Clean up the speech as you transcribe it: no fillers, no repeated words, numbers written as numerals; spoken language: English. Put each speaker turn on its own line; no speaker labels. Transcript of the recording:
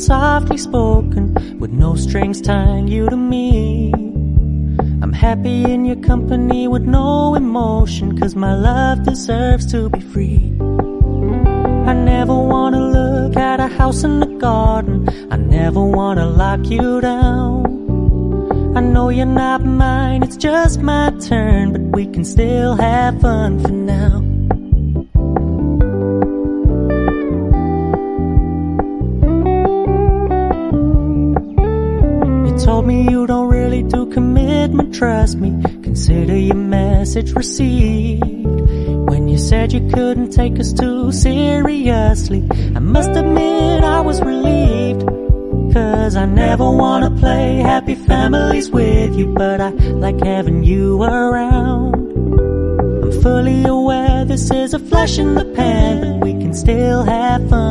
softly spoken, with no strings tying you to me. I'm happy in your company with no emotion, 'cause my love deserves to be free. I never wanna look at a house in the garden, I never wanna lock you down. I know you're not mine, it's just my turn, but we can still have fun for now. You told me you don't really do commitment, trust me, consider your message received. When you said you couldn't take us too seriously, I must admit I was relieved. 'Cause I never wanna play happy families with you, but I like having you around. I'm fully aware this is a flash in the pan, but we can still have fun.